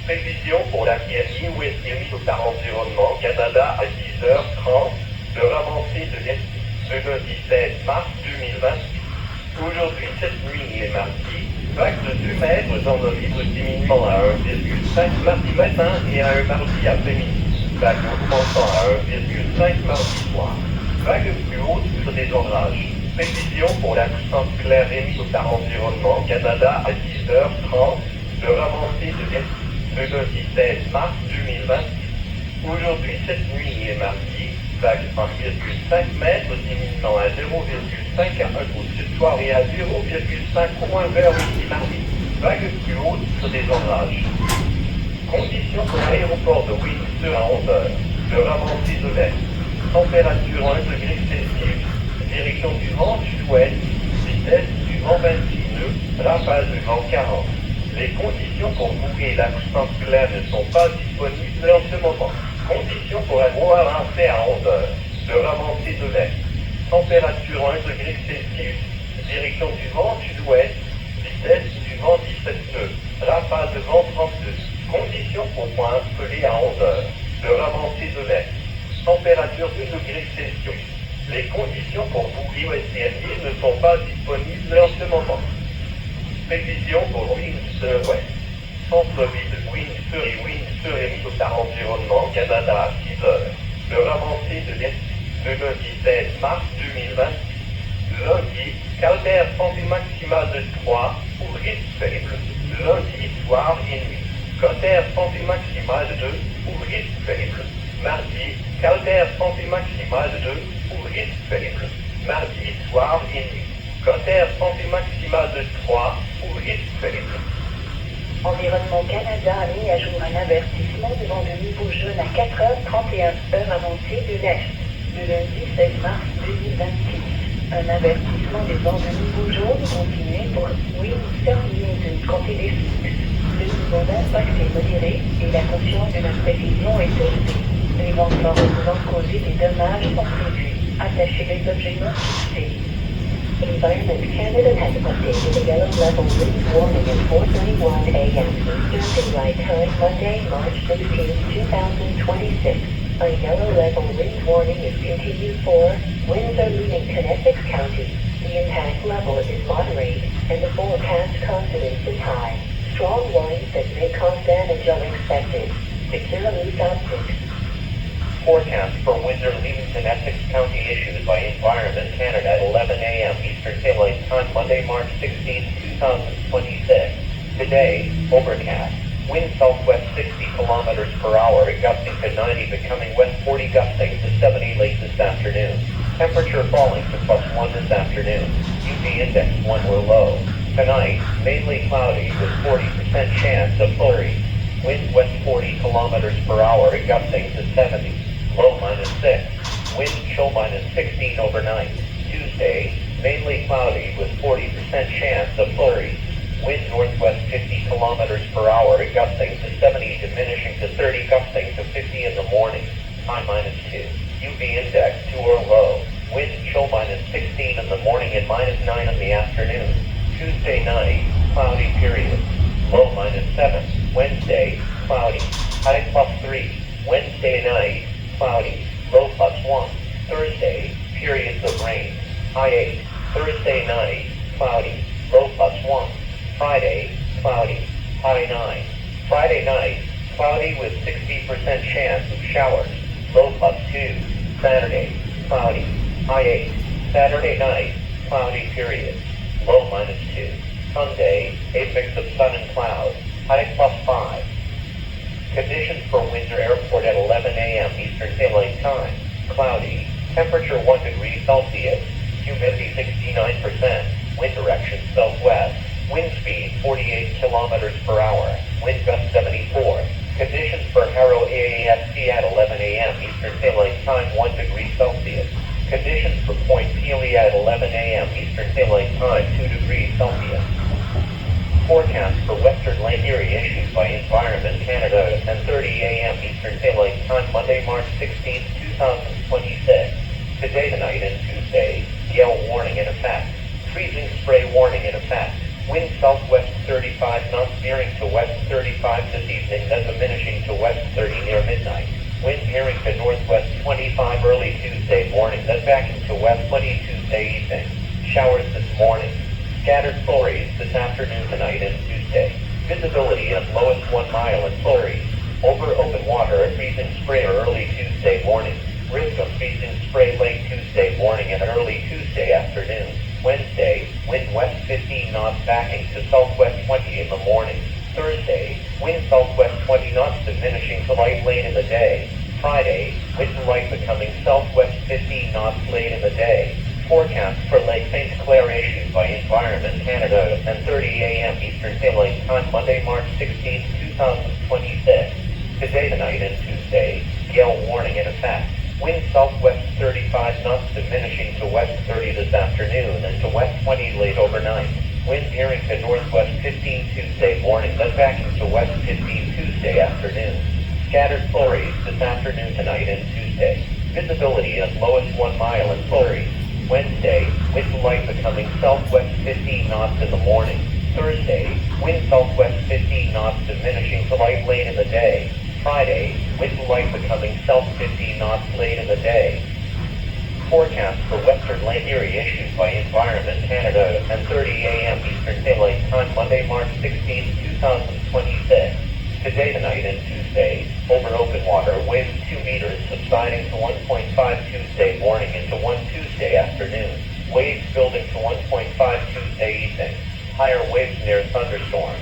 Prévision pour l'arrière-ligne ouest par environnement Canada à 10h30. L'heure avancée de l'Est. Le lundi 16 mars 2026. Aujourd'hui, cette nuit et mardi, vague de 2 mètres dans le livre diminuant à 1,5 mardi matin et à 1 mardi après-midi. Vague augmentant à 1,5 mardi soir. Vague plus haute sur des orages. Prévision pour la puissance claire émise par environnement Canada à 10h30. L'heure avancée de l'Est. le lundi 16 mars 2026. Aujourd'hui, cette nuit et mardi, vague 1,5 mètres diminuant à 0,5 à 1 au sud soir et à 0,5 au moins vers midi mardi. Vague plus haute sur des orages. Conditions pour l'aéroport de Windsor à 11 heures. L'heure avancée de l'Est. Température 1 degré Celsius. Direction du vent sud-ouest. Vitesse du vent 26 nœuds. Rafale du vent 40. Les conditions pour boucler l'assistance claire ne sont pas disponibles en ce moment. Conditions pour avoir un fait à 11 heures. L'heure avancée de l'Est. Température 1 degré Celsius. Direction du vent sud-ouest. Vitesse du vent 17 nœuds. Rafale de vent 32. Conditions pour point appelé à 11 heures. L'heure avancée de l'Est. Température 2 degrés Celsius. Les conditions pour boucler au STMI ne sont pas disponibles en ce moment. Prévision pour Windsor Ouest. Centre-ville de Windsor et Windsor et Mississauga Environnement Canada à 6 heures. L'heure avancée de l'Est. Le lundi 16 mars 2026. Lundi, calvaire pensée maximale de 3 pour risque faible. Lundi, soir et nuit. Calvaire pensée maximale de 2 pour risque faible. Mardi, calvaire pensée maximale de 2 pour risque faible. Mardi, soir et nuit. Calvaire pensée maximale de 3 pour risque faible. Environnement Canada a mis à jour un avertissement de vent de niveau jaune à 4h31, heure avancée de l'Est, le lundi 16 mars 2026. Un avertissement des vents de niveau jaune continue pour Windsor Newton, comté des Six. Le niveau d'impact est modéré et la conscience de la précision est élevée. Les vents forts pouvant causer des dommages sont prévus. Attachez les objets non fixés. Environment Canada has updated the yellow level wind warning at 4:31 a.m. Eastern Daylight Time, Monday, March 16, 2026. A yellow level wind warning is continued for Windsor leading Connecticut County. The impact level is moderate, and the forecast confidence is high. Strong winds that may cause damage are expected. Securely optics. Forecast for Windsor, Leamington, Essex County issued by Environment Canada at 11 a.m. Eastern Daylight Time, Monday, March 16, 2026. Today, overcast. Wind southwest 60 kilometers per hour, gusting to 90, becoming west 40, gusting to 70 late this afternoon. Temperature falling to +1 this afternoon. UV index 1 or low. Tonight, mainly cloudy with 40% chance of flurries. Wind west 40 kilometers per hour, gusting to 70. Low -6. Wind chill -16 overnight. Tuesday, mainly cloudy with 40% chance of flurries. Wind northwest 50 kilometers per hour, gusting to 70, diminishing to 30, gusting to 50 in the morning. High -2. UV index 2 or low. Wind chill -16 in the morning and -9 in the afternoon. Tuesday night, cloudy period. Low -7. Wednesday, cloudy. High +3. Wednesday night, cloudy. Low +1. Thursday, periods of rain. High 8. Thursday night, cloudy. Low +1. Friday, cloudy. High 9. Friday night, cloudy with 60% chance of showers. Low +2. Saturday, cloudy. High 8. Saturday night, cloudy period. Low -2. Sunday, a mix of sun and cloud. High +5. Conditions for Windsor Airport at 11 a.m. Eastern Daylight Time. Cloudy. Temperature 1 degree Celsius. Humidity 69%. Wind direction southwest. Wind speed 48 kilometers per hour. Wind gust 74. Conditions for Harrow AAFC at 11 a.m. Eastern Daylight Time 1 degree Celsius. Conditions for Point Pelee at 11 a.m. Eastern Daylight Time 2 degrees Celsius. Forecast for Western Lake Erie issued by Environment Canada at 10:30 a.m. Eastern Daylight Time, Monday, March 16, 2026. Today, tonight, and Tuesday, gale warning in effect. Freezing spray warning in effect. Wind southwest 35 knots veering to west 35 this evening, then diminishing to west 30 near midnight. Wind veering to northwest 25 early Tuesday morning, then back into west 20 Tuesday evening. Showers this morning. Scattered flurries this afternoon, tonight, and Tuesday. Visibility at lowest 1 mile in flurries. Over open water at freezing spray early Tuesday morning. Risk of freezing spray late Tuesday morning and early Tuesday afternoon. Wednesday, wind west 15 knots backing to southwest 20 in the morning. Thursday, Wind southwest 20 knots diminishing to light late in the day. Friday, wind to light becoming southwest 15 knots late in the day. Forecast for Lake St. Clair issued by Environment Canada at 10:30 a.m. Eastern Daylight Time, Monday, March 16, 2026. Today, tonight, and Tuesday, gale warning in effect. Wind southwest 35 knots diminishing to west 30 this afternoon and to west 20 late overnight. Wind veering to northwest 15 Tuesday morning, then backing to west 15 Tuesday afternoon. Scattered flurries this afternoon, tonight, and Tuesday. Visibility as low as 1 mile in flurries. Wednesday, wind to light becoming southwest 15 knots in the morning. Thursday, wind southwest 15 knots diminishing to light late in the day. Friday, wind to light becoming south 15 knots late in the day. Forecast for Western Lake Erie issued by Environment Canada at 10:30 a.m. Eastern Daylight Time, Monday, March 16, 2026. Today, tonight, and Tuesday, over open water, waves 2 meters subsiding to 1.5 Tuesday morning into 1 Tuesday afternoon. Waves building to 1.5 Tuesday evening. Higher waves near thunderstorms.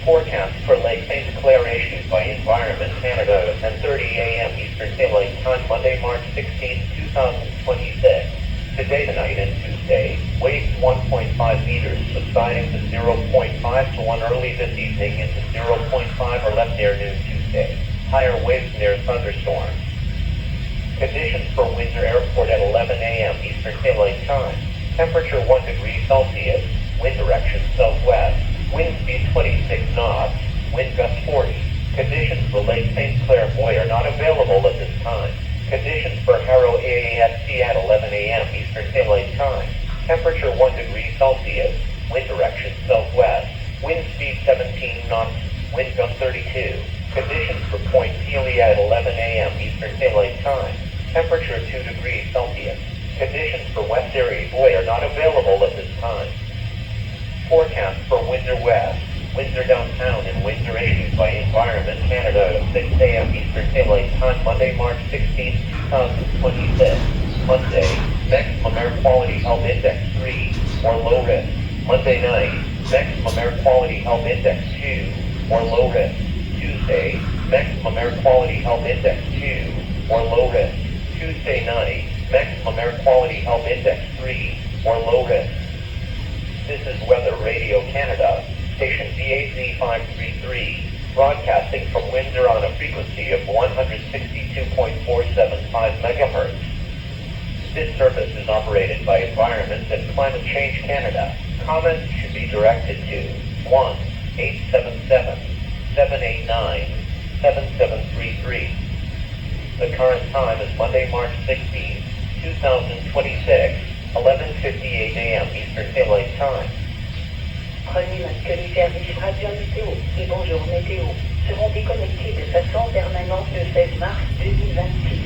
Forecast for Lake St. Clair issued by Environment Canada at 10:30 a.m. Eastern Daylight Time, Monday, March 16, 2026. Today, tonight, and Tuesday, waves 1.5 meters subsiding to 0.5 to 1 early this evening into 0.5 or less near noon Tuesday. Higher waves near thunderstorms. Conditions for Windsor Airport at 11 a.m. Eastern Daylight Time. Temperature 1 degree Celsius. Wind direction southwest. Wind speed 26 knots. Wind gust 40. Conditions for Lake St. Clair buoy are not available at this time. Conditions for Harrow AASC at 11 a.m. Eastern Daylight Time. Temperature 1 degree Celsius. Wind direction southwest. Wind speed 17 knots. Wind gust 32. Conditions for Point Pelee at 11 a.m. Eastern Daylight Time. Temperature 2 degrees Celsius. Conditions for West Erie buoy are not available at this time. Forecast for Windsor West. Windsor downtown and Windsor issued by Environment Canada at 6 a.m. Eastern Daylight Time, Monday, March 16, 2026. Monday, maximum air quality health index 3 or low risk. Monday night, maximum air quality health index 2 or low risk. Tuesday, maximum air quality health index 2 or low risk. Tuesday night, maximum air quality health index 3 or low risk. This is Weather Radio Canada, station BAZ 533, broadcasting from Windsor on a frequency of 162.475 megahertz. This service is operated by Environment and Climate Change Canada. Comments should be directed to 1-877-789-7733. The current time is Monday, March 16, 2026, 11:58 a.m. Eastern Daylight Time. Prenez note que les services Radio Météo et Bonjour Météo seront déconnectés de façon permanente le 16 mars 2026.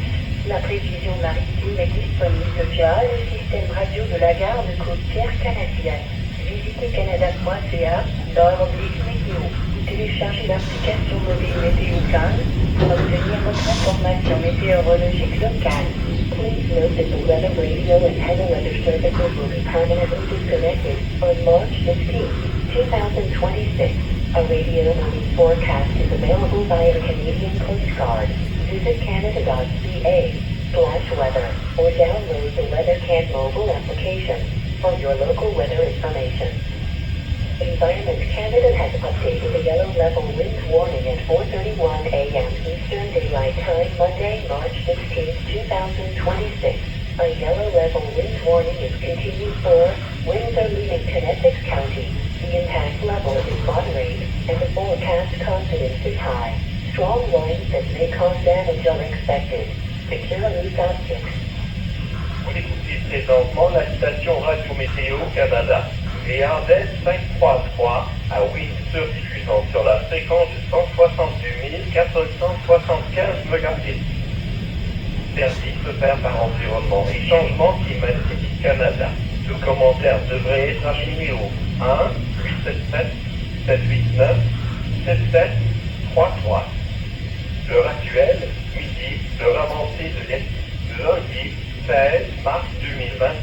La prévision maritime est disponible via le système radio de la garde côtière canadienne. Visitez canada.ca /météo ou téléchargez l'application mobile Météo-Can pour obtenir votre information météorologique locale. Please note that the weather radio and heavy weather services will be permanently disconnected on March 15, 2026. A radio warning forecast is available via the Canadian Coast Guard. Visit canada.ca/weather or download the WeatherCan mobile application for your local weather information. Environment Canada has updated the yellow level wind warning at 4:31 a.m. Eastern Daylight Time, Monday, March 16, 2026. A yellow level wind warning is continued for Windsor leading Essex County. The impact level is moderate and the forecast confidence is high. Strong winds that may cause damage are expected. Secure loose objects. Vous écoutez présentement la station Radio Météo Canada. VRZ 533 à Windsor, diffusant sur la fréquence de 162 475 MHz. Service offert par Environnement et Changement Climatique Canada. Tout commentaire devrait être acheminé au 1-877-789-7733. L'heure actuelle, midi, l'heure avancée de l'Est, lundi 16 mars 2026.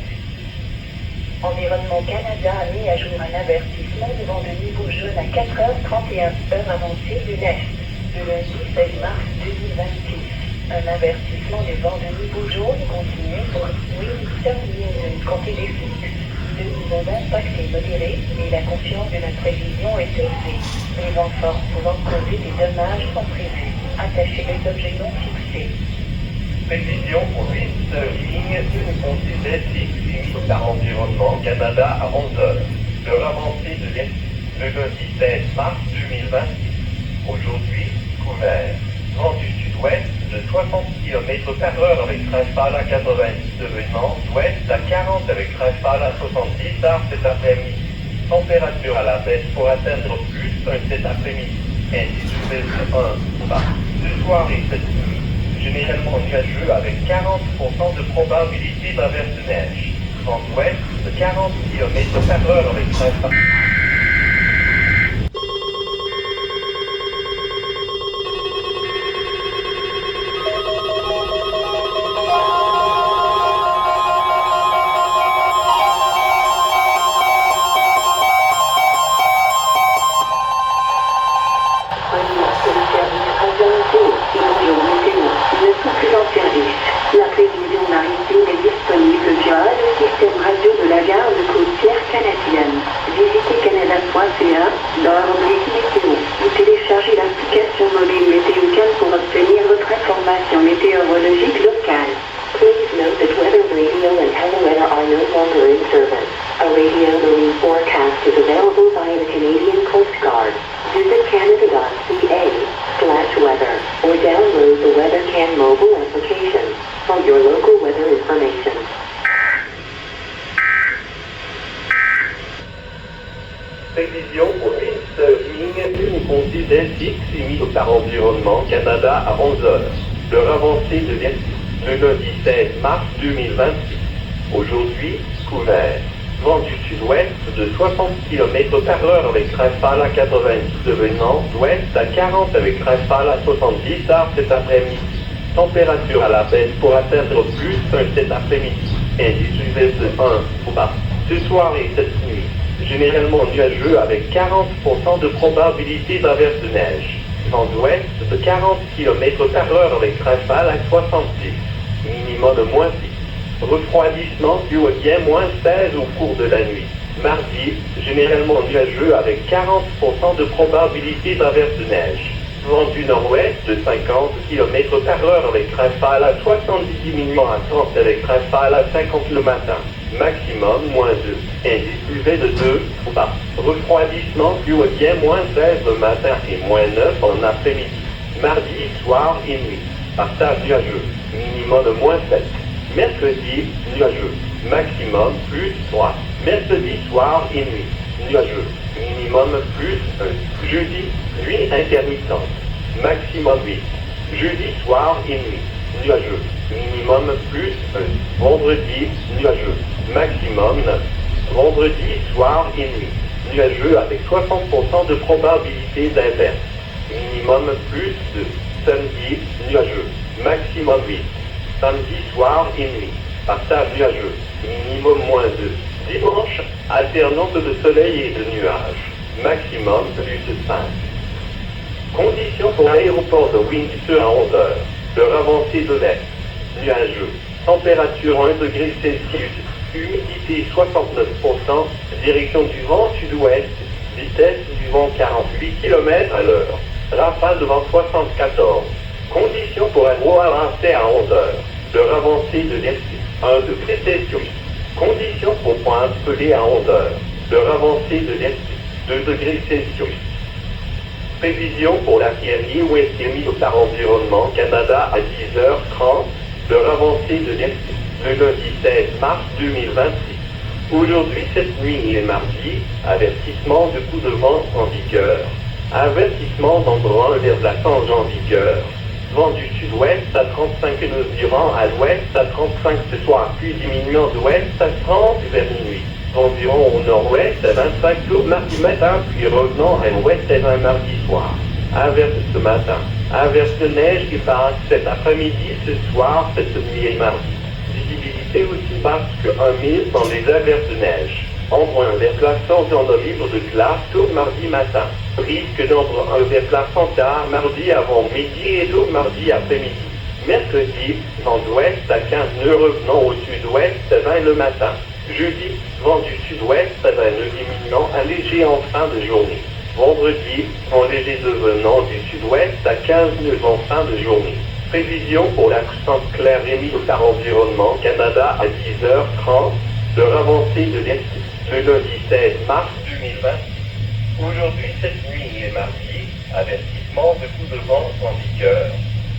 Environnement Canada a mis à jour un avertissement de vent de niveau jaune à 4h31, heure avancée de l'Est, le lundi 16 mars 2026. Un avertissement de vent de niveau jaune continue pour Windsor Union, comté d'Essex. Le niveau d'impact est modéré et la confiance de la prévision est élevée. Les vents forts pouvant causer des dommages sont prévus. Attachez les objets non fixés. Prévision pour Windsor ligne d'une comté d'Essex limite par environnement Canada à 11h. L'heure avancée de l'Est, le lundi 16 mars 2026. Aujourd'hui, couvert. Vent du sud-ouest de 60 km/h avec rafale à 90 devenant ouest à 40 avec rafale à 70 tard cet après-midi. Température à la baisse pour atteindre plus cet après-midi. Indice UV 1 bas. Ce soir et cette nuit, généralement nuageux avec 40% de probabilité d'averse de neige. Vent ouest de 40 km/h avec rafale. La prévision maritime est disponible via le système radio de la garde côtière canadienne. Visitez canada.ca dans la rubrique météo ou téléchargez l'application mobile Météocam pour obtenir votre information météorologique locale. Please note that Weather Radio and Hello Weather are no longer in service. A radio marine forecast is available via the Canadian Coast Guard. Visit canada.ca/weather or download the WeatherCam mobile application for your local weather information. Prévision pour Windsor ligne d'une comté d'Essex limite par environnement Canada à 11h. L'heure avancée de l'Est, le lundi 16 mars 2026. Aujourd'hui, couvert. Vent du sud-ouest de 60 km/h avec rafale à 90 devenant ouest à 40 avec rafale à 70 tard cet après-midi. Température à la baisse pour atteindre plus cet après-midi. Indice UV 1 bas. Ce soir et cette nuit, généralement nuageux avec 40% de probabilité d'averse de neige. Vent d'ouest de 40 km/h avec rafale à 70. Minimum de -6. Refroidissement dû au lien -16 au cours de la nuit. Mardi, généralement nuageux avec 40% de probabilité d'averse de neige. Vent du nord-ouest de 50 km/h avec rafale à 70 diminuant à 30 avec rafale à 50 le matin. Maximum -2. Indice UV de 2 bas. Refroidissement dû au lien -16 le matin et -9 en après-midi. Mardi, soir et nuit. Partage nuageux. Minimum de -7. Mercredi, nuageux. Maximum +3. Mercredi soir et nuit. Nuageux. Minimum +1. Jeudi, nuit intermittente. Maximum 8. Jeudi soir et nuit. Nuageux. Minimum +1. Vendredi, nuageux. Maximum 9. Vendredi soir et nuit. Nuageux avec 60% de probabilité d'inverse. Minimum +2. Samedi, nuageux. Maximum 8. Samedi soir et nuit. Partage nuageux. Minimum -2. Dimanche, alternance de soleil et de nuages. Maximum +5. Conditions pour l'aéroport de Windsor à 11h. L'heure avancée de l'Est. Nuageux. Température 1 degré Celsius. Humidité 69%. Direction du vent sud-ouest. Vitesse du vent 48 km/h. Rafale de vent 74. Conditions pour un gros avancé à 11h. L'heure avancée de l'Est. 1 degré Celsius. Conditions pour point pelé à 11h. L'heure avancée de l'Est. 2 degrés Celsius. Prévision pour l'arrière-ligne ouest émise par environnement Canada à 10h30. L'heure avancée de l'Est. Le lundi 16 mars 2026. Aujourd'hui, cette nuit et mardi, avertissement de coup de vent en vigueur. Avertissement d'endroit vers la tangente en vigueur. Vent du sud-ouest à 35 nœuds durant, à l'ouest à 35 ce soir, puis diminuant d'ouest à 30 vers minuit. Environ au nord-ouest à 25 tours mardi matin, puis revenant à l'ouest à 20 mardi soir. Averse ce matin. Averse de neige qui passe cet après-midi, ce soir, cette nuit et mardi. Visibilité visibilité aussi parce qu'un mille dans les averses de neige. Ombre un déplaçant dans le livre de classe tout mardi matin. Risque d'ombre un déplaçant tard mardi avant midi et tout mardi après-midi. Mercredi, vent d'ouest à 15 nœuds revenant au sud-ouest à 20 le matin. Jeudi, vent du sud-ouest à 20 nœuds diminuant à léger en fin de journée. Vendredi, vent léger devenant du sud-ouest à 15 nœuds en fin de journée. Prévision pour la puissance claire émise par Environnement Canada à 10h30, l'heure avancée de l'Est, le lundi 16 mars 2020. Aujourd'hui, cette nuit et mardi, avertissement de coups de vent en vigueur.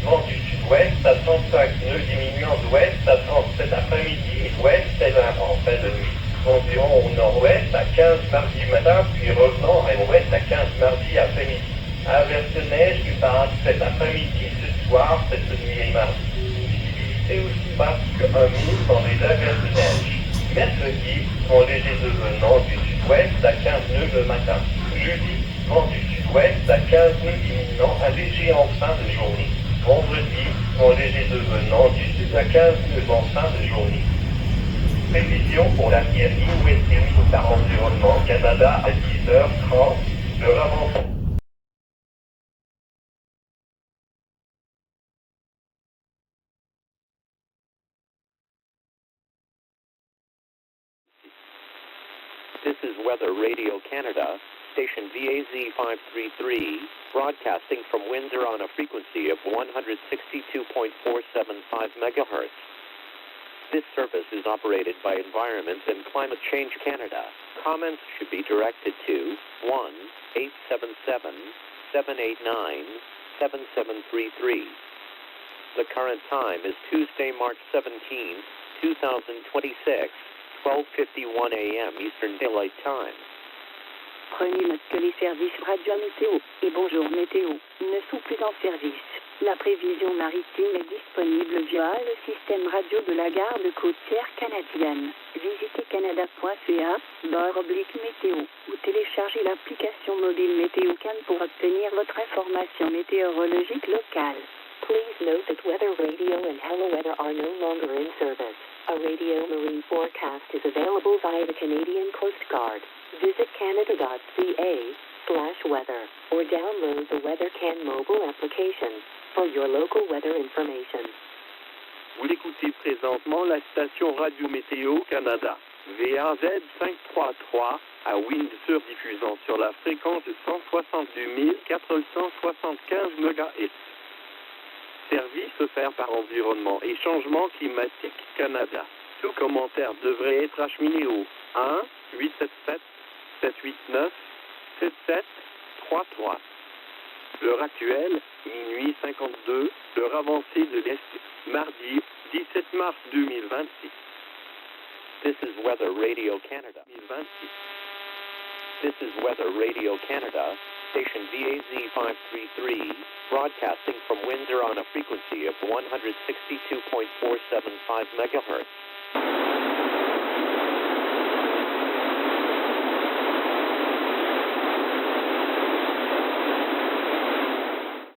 Vent du sud-ouest à 35 nœuds diminuant d'ouest à 37 après-midi et ouest à 20 en fin de nuit. Environ au nord-ouest à 15 mardi matin, puis revenant à l'ouest à 15 mardi après-midi. Averse de neige du par cet après-midi, ce soir, cette nuit et mardi. Visibilité aussi basse que 1 mille dans les averses de neige. Mercredi, vent léger devenant du sud-ouest à 15 nœuds le matin. Jeudi, vent du sud-ouest à 15 nœuds diminuant à léger en fin de journée. Vendredi, vent léger devenant du sud à 15 nœuds en fin de journée. Prévision pour l'arrière-ligne ouest émise par Environnement Canada à 10h30, l'heure avancée. This is Weather Radio Canada, station VAZ 533, broadcasting from Windsor on a frequency of 162.475 megahertz. This service is operated by Environment and Climate Change Canada. Comments should be directed to 1-877-789-7733. The current time is Tuesday, March 17, 2026, 12:51 a.m. Eastern Daylight Time. Prenez note que les services radio météo et bonjour météo ne sont plus en service. La prévision maritime est disponible via le système radio de la garde côtière canadienne. Visitez canada.ca/météo ou téléchargez l'application mobile Météo-Can pour obtenir votre information météorologique locale. Please note that Weather Radio and Hello Weather are no longer in service. A radio marine forecast is available via the Canadian Coast Guard. Visit canada.ca/weather or download the WeatherCan mobile application for your local weather information. Vous écoutez présentement la station Radio Météo Canada, VAZ 533 à Windsor, diffusant sur la fréquence de 162 475 MHz. Service offert par Environnement et Changement Climatique Canada. Tout commentaire devrait être acheminé au 1-877-789-7733. L'heure actuelle, minuit 52, l'heure avancée de l'Est, mardi 17 mars 2026. This is Weather Radio Canada. 2026. This is Weather Radio Canada, station VAZ 533, broadcasting from Windsor on a frequency of 162.475 megahertz.